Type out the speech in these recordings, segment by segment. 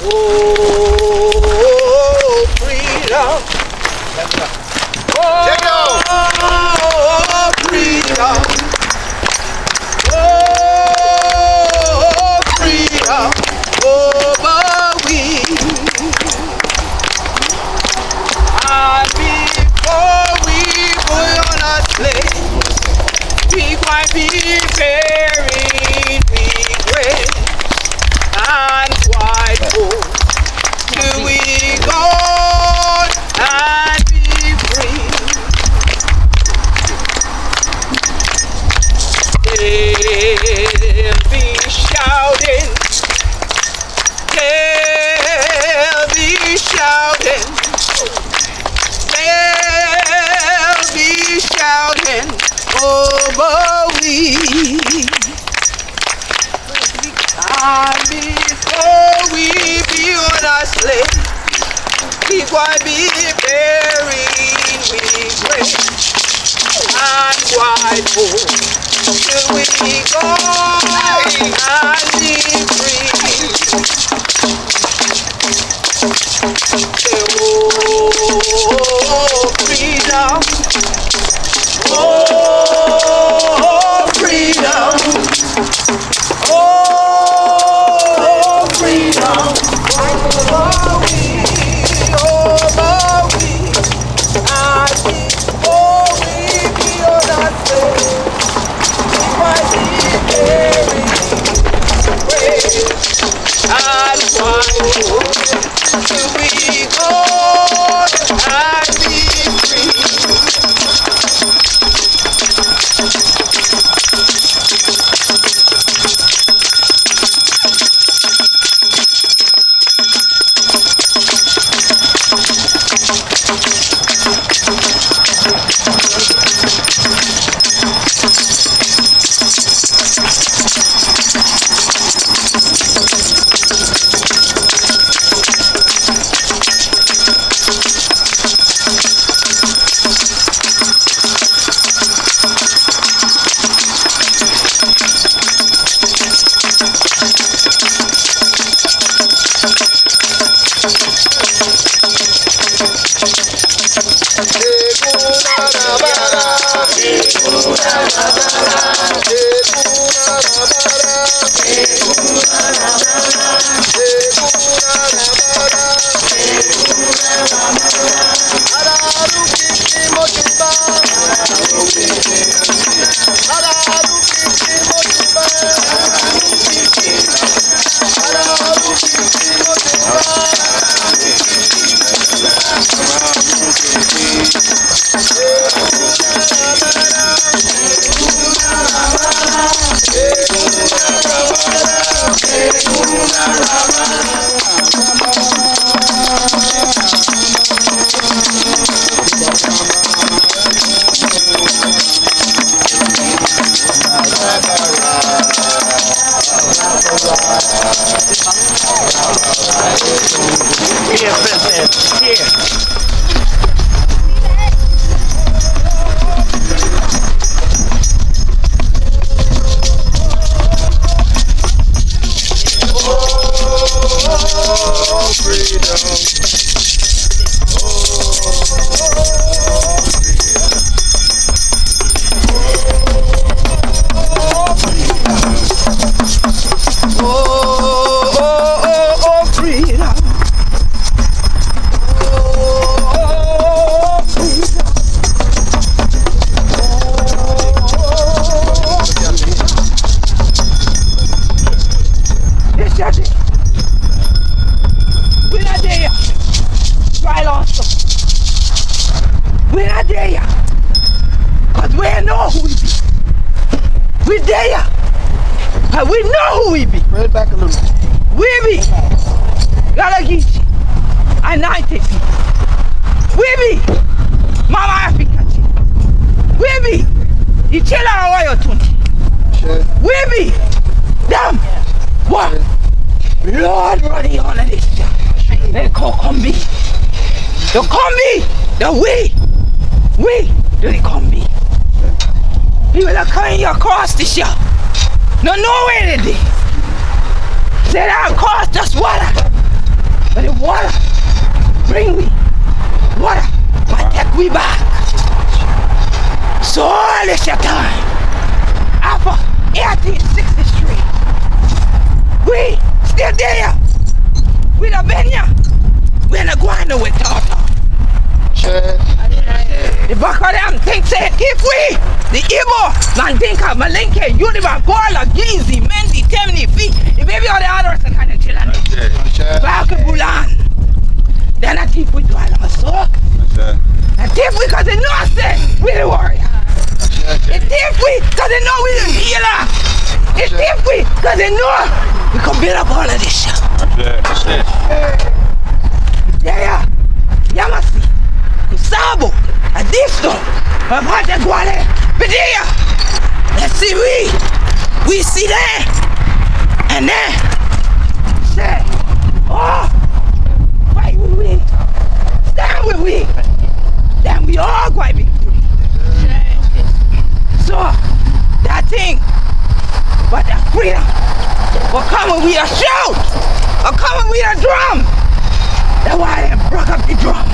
Oh, freedom. Oh, freedom. Oh, freedom. Oh, but we. And before we go on a slave, we might be buried with grace. And why do we go and be free? They'll be shouting, they'll be shouting, they'll be shouting, oh, but we. And before we be on a slave, we will be buried with grace. And why do we go and be free? Say, oh, freedom. Oh, freedom. Oh, freedom. Oh, we, and before we be on a slave, we might be buried with and why do we go and be free? Geechee, anointed people. We be Mama Africa. We be the children of Oyotunji. We be them. What? Lord running on this. They call Combahee. The Combahee. The we do the Combahee. People are coming across the shore. No where they did. Say that across just water. But the water, bring we. Water, but take we back. So all is your time. After 1860 Street, we still there. We the Benya. We're not going nowhere, Tata. The back of them think say, if we, the Igbo, Mandinka, Malenke, Yoruba, Gullah, Geechee, Mendi, Temni, Fi, the baby of the others are kind of chilling. Back in Bulan. Then I think we do all of us, so. And if we, because they know us, we the warrior. It's if we, because they know we the healer. It's if we, because they know we can build up all of this shit. Yeah. Yamasi. Kusabo. Adifto. Mapate Guale. Bedia. Let's see we see that. And then say, oh, fight with we. Stand with we. Then we all going to be free. So that thing, but that freedom will come when we are shout. Will come when we are drum. That's why they broke up the drum.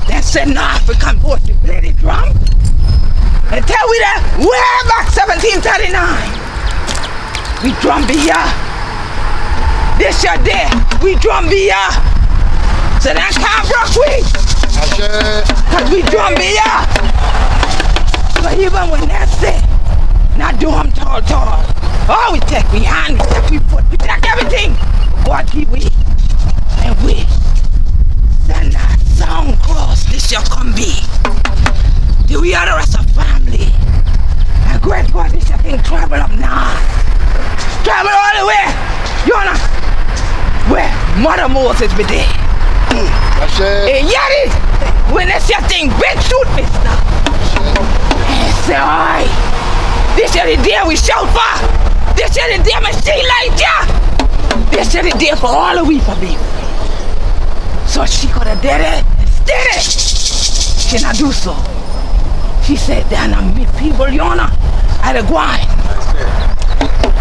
They said no African boy to play the drum. They tell we that way back 1739. We drum be ya. This your day, we drum be ya. So that can't broke we. Cause we drum be ya. So even when they say, not do them tall. Oh, we take we hand, we take we foot, we take everything. God give we. And we send that sound cross, this your Combahee. Do we are the rest of family. And great God, this your thing travel up now. Travel all the way. You know where Mother Moses be there. And yet it, when this your thing, big shoot me now. And say, oi, this is the day we shout for. This is the day we see like ya. This is the day for all of we for me. So she could have did it instead. She not do so. She said, then I meet people, Yona, at the Guine.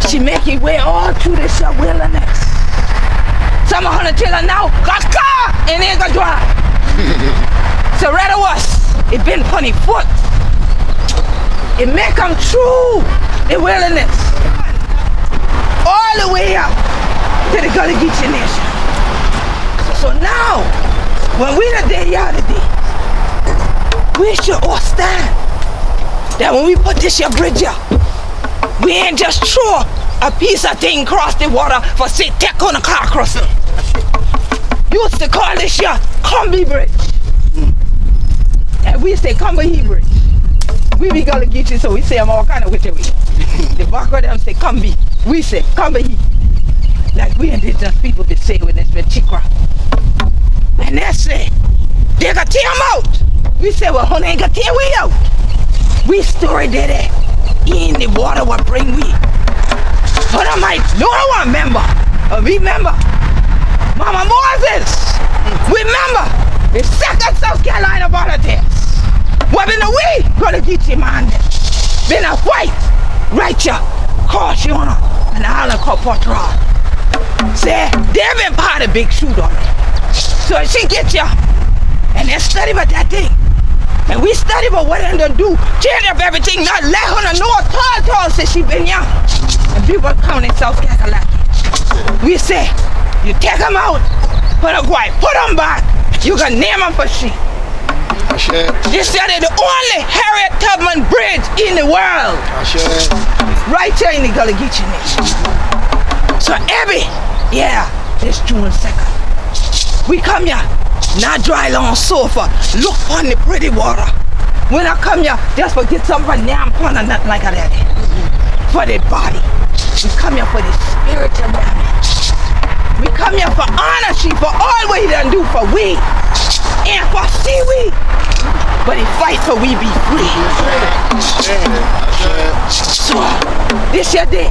She make it way all through this wilderness. Some of her tell her now, Kaka, and ain't gonna drive. So rather was, it been funny foot. It make them through the wilderness. All the way up to the Gullah Geechee nation. So now, when we the day, y'all the day, we should all stand. That when we put this here bridge up, we ain't just throw a piece of thing across the water for say take on a car crossing. Used to call this here Combahee Bridge. And we say Combahee Bridge. We be Gullah Geechee, so we say I'm all kind of with it. The back of them say Combahee. We say Combahee. Like we indigenous people be saying when it's been chikra. And they say, they got tear them out. We say, well, honey, ain't got tear we out. We story did it. In the water what bring we. But I might, no one remember. Remember, Mama Moses. Remember, the second South Carolina volunteers. What been a we? Gonna get you, man. Been a white, righteous, caution, and island called Portral. Say, they've been part of big shoot on it. So she get ya, and they study about that thing. And we study about what they're gonna do. Change up everything, not let her know tall since she been young. And people come in South Carolina. We say, you take them out, put them white, put them back. You can name them for she. This is the only Harriet Tubman bridge in the world. Right here in the Gullah Geechee nation. So every year, it's June 2nd. We come here, not dry long sofa, look on the pretty water. When I come here, just forget something damn fun or nothing like that. For the body. We come here for the spiritual damage. We come here for honor, she for all we done do for we. And for see we. But he fight for we be free. So, this your day.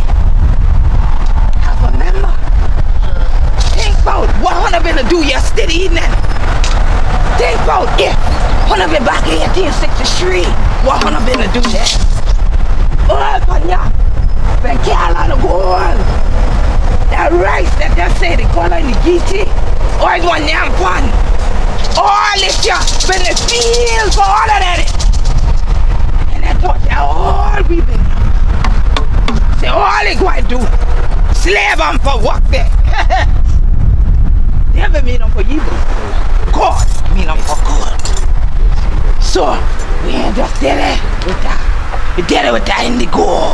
Have a member. Think about what Hunter been to do yesterday evening. Think about it. Hunter been back in 1863. What Hunter been to do that? Oh, Panya. Ben Carolina gold. That rice that they say they call in the Geechee. Always one damn fun. All this year, been the field for all of that. And I thought that all we been. Say all they going to do, slave them for work there. Never mean them for evil. God mean them for good. So, we ain't just did it with that. We did it with that indigo.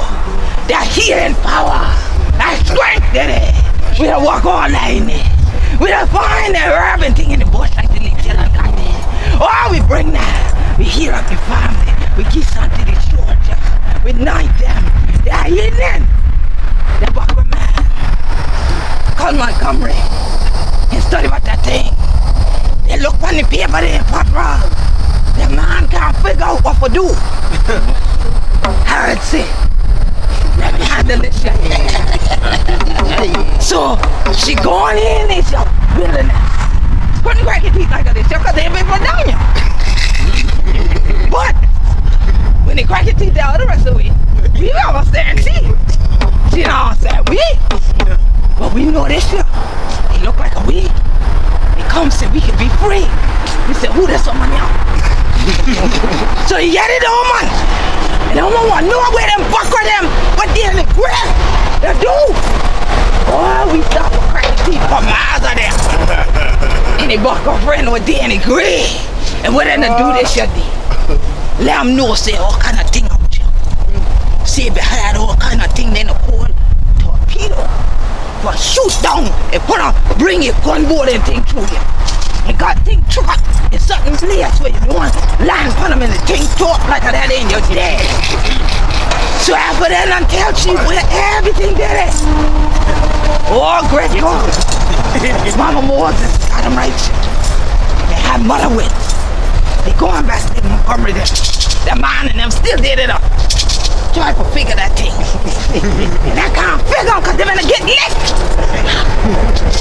That healing power. That strength did it. We don't walk all night in it. We don't find the herb and thing in the bush like the little children got there. Oh, we bring that. We heal up the family. We give some to the soldiers. We anoint them. They are healing. The Baba man. Call Montgomery and study about that thing. They look on the paper there, Papa. The man can't figure out what to do. Harriet said, let me handle this shit. So she going in this wilderness. Couldn't crack your teeth like this because they been for down here. But when they crack your teeth down the rest of the way, we almost stand see. You know what I'm saying? We? But we know this shit. They look like a we. They come say we can be free. We said, who there's someone else? So you get it, old man. And I don't want to know where them buckle them, but they're in the grave. They do. Oh, we stop for crack the teeth for miles of them. And they buckle friend with they in the grave. And what they do this shit, let them know, say all kind of thing out here. Say behind all kind of thing, then a cold torpedo. For shoot down and put on, bring your gunboat and thing through here. You got thing truck in certain place where you don't land put them in the thing talk like that and you're dead. So after that until she where everything did it. Oh great God. Mama Moses got them right. They had mother with. They going back to Montgomery there. The man and them still did it up. Try to figure that thing. And I can't figure them because they're gonna get licked.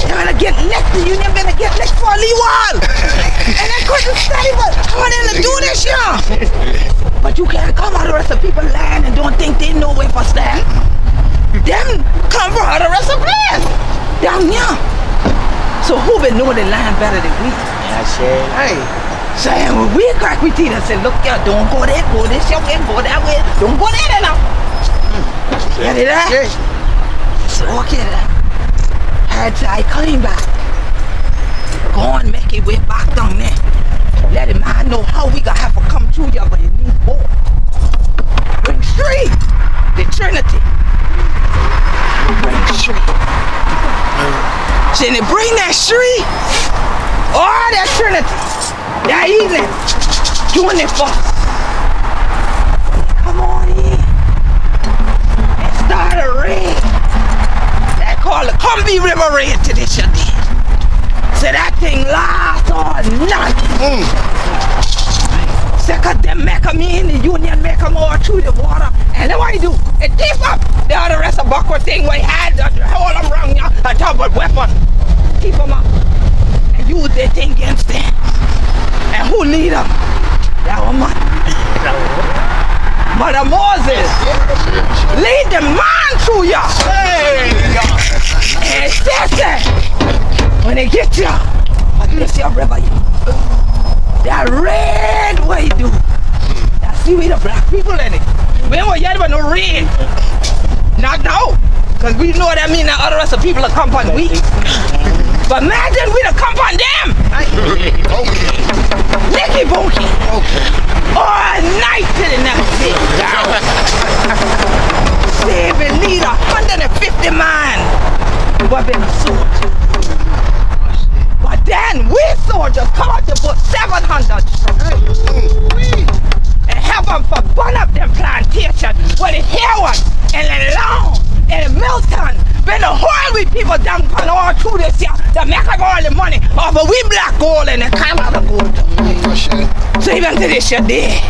They're gonna get licked. The union gonna get licked for a little while. And they couldn't study, but how are they gonna do this, y'all? But you can't come out of the rest of people's land and don't think they know where for stand. Them come from out of the rest of land. Down here. So who been know the land better than we? Yeah, shit. Hey. So when we crack we teeth and say, look here, don't go there, go this way, go that way, don't go there now. Get it out? So okay then. Had to I clean back. Go and make it way back down there. Let the man know how we gonna have to come through here when you need more. Bring three. The Trinity. Bring three. So they bring that three. All that Trinity. That evening, doing it for us. Come on in and start a raid. They call the Combahee River raid to this day. So that thing lasts all night. Second, them make them in, the union make them all through the water. And then what you do? It teeth up the other rest of backward thing we had, all around you, a top of weapon. Keep them up and use their thing against them. And who lead them? That was Mother Moses. Lead the man through y'all. And sister, when they get you, what do you see a river? That red what you do. That see we the black people in it. We ain't want yet but no red. Not now. Because we know that means that other rest of people are come on we. But imagine we to come on them. Nicky Bonky. All night till the next day. Save and lead 150 man. But been a soldier. But then we soldiers come out to put 700 and help them for burn up them plantation where the Heron and the Long and the Milton. Been the whole we people down on all through this year that make up all the money off of we black gold and the Canada gold. So even to this year day,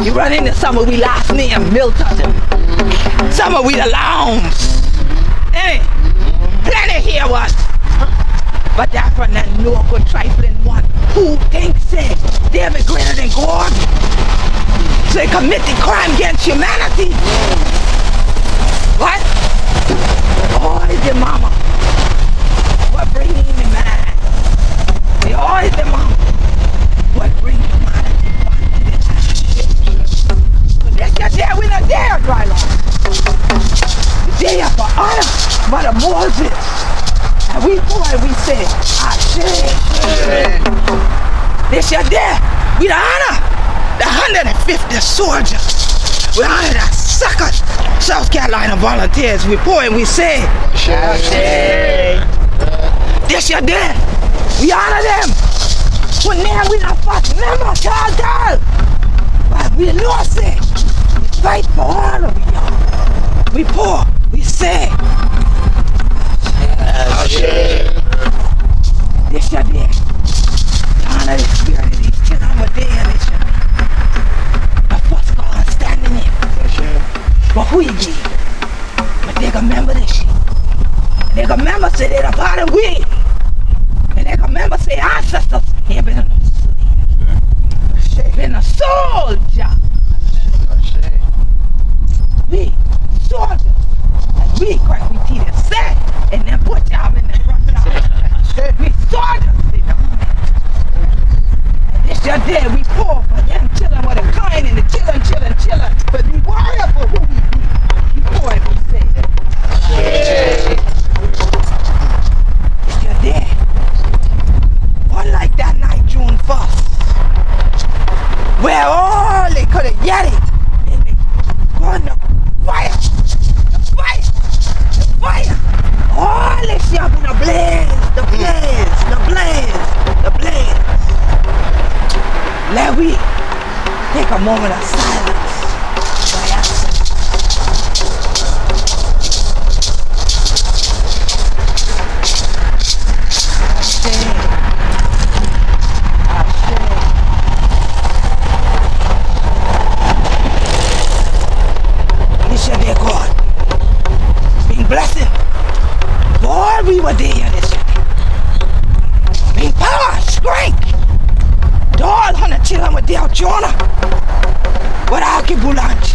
you run into some of we last name Milton, some of we the Longs. Hey, plenty here was. But that from that no good trifling one who thinks they're greater than God. So they commit the crime against humanity. What? Oh, it's your mama. What bringing the man? Mother Moses. And we pour and we say, Ashe. This your day. We honor the 150 soldiers. We honor the second South Carolina volunteers. We pour and we say, Ashe. This your day. We honor them. For now we not fast. Remember, girl. But we know say, we fight for all of y'all. We pour, we say, Ashe. This your day. Honor the spirit of these children what they are. This your day. The first God standing in. But who you give? But they can remember this shit. They can remember say they're the part of we. And they can remember say ancestors ain't been no slave. Been a soldier. We soldiers. And we crack we teeth and say, and then put y'all in the front y'all. We soldiers in the army. And this your day we pour for them children with the kind and the children. But we worry for who we be. We pour and we say, it's your day. Unlike that night, June 1st, where all they could have yet it, and they going to fire, the fire. All this shit up in the blaze. Let we take a moment of silence. Blessing. Boy, we were there this year. Mean power, strength. The all 100 children were there, Jonah. But I'll give you lunch.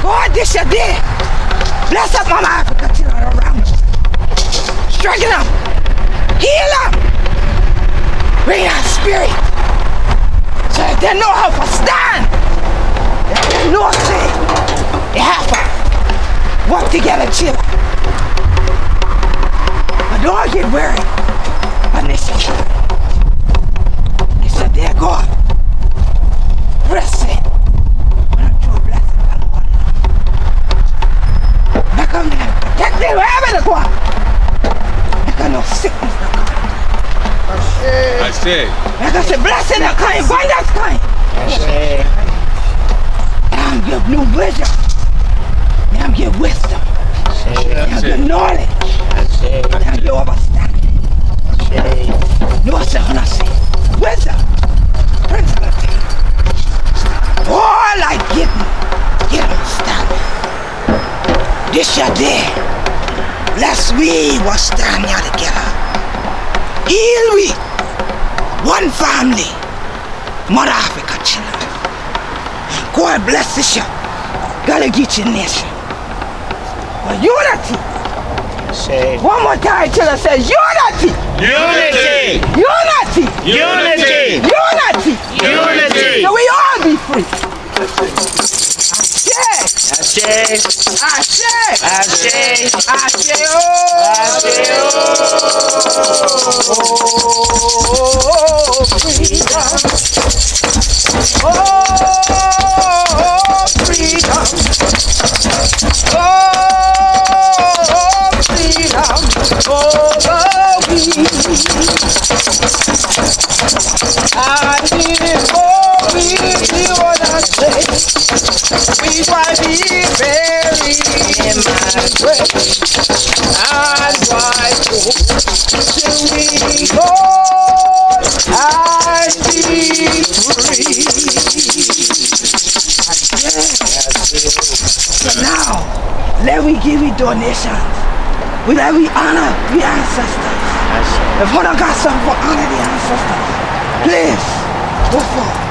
God, this year there. Bless up Mama Africa children around us. Strengthen them. Heal them. Bring out spirit. So if they know how to stand, they know say, they have to work together, children. But don't get weary. But they said, dear God, rest it. When I do a blessing, I don't want it. Back on them, protect them wherever they go. Make no sickness no come. I say. Like I said, blessing that kind, abundance kind. And give new vision. Now give wisdom. Now give knowledge. Now give understanding. No, sir, when I say wisdom, principality. All I get understanding. This your day. Bless we will stand here together. Heal we. One family. Mother Africa children. God bless this year. Gotta get your nation. But unity. Say. One more time till I say unity. Unity. Unity. Unity. Unity. Unity. So we all be free. Ashe. Ashe. Ashe. Ashe. Ashe. Oh, freedom. Oh, freedom. Oh, freedom. Over we. I need more. We wanna say. We might be buried in my grave. And why go till we go and be free? So now, let we give you donations. Let we honor the ancestors. If one got something for honor the ancestors, please go forward.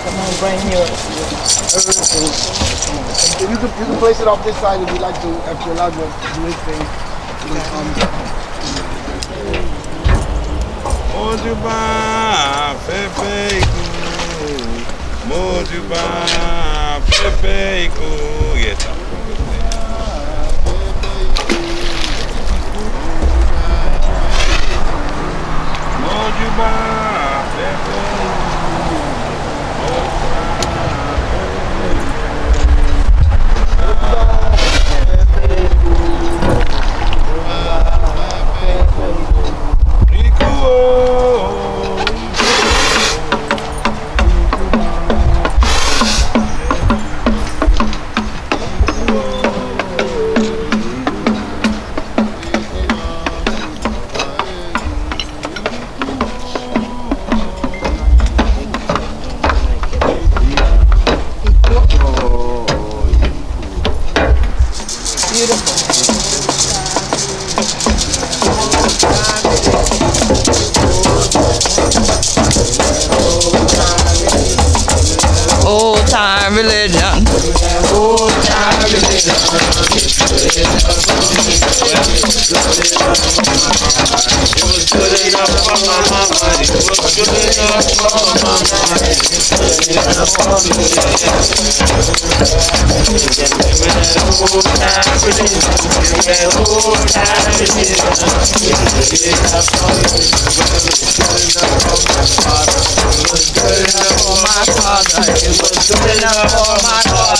Come on, bring your everything. You can place it off this side if you like to, if you're allowed to do his thing. Mojuba, Fefe, Mojuba, Old time religion. Old time religion. It was good enough for my mama. It was good enough for my mama.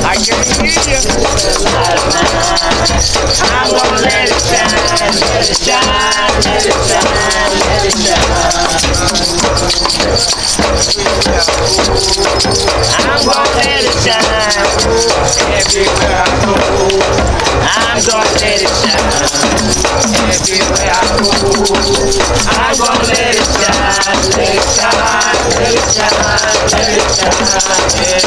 I can hear you. I'm gonna let it shine, let it shine, let it shine, let it shine. I'm gonna let it shine everywhere I go. I'm gonna let it shine everywhere I go. I'm gonna let it shine, let it shine, let it shine, let it shine.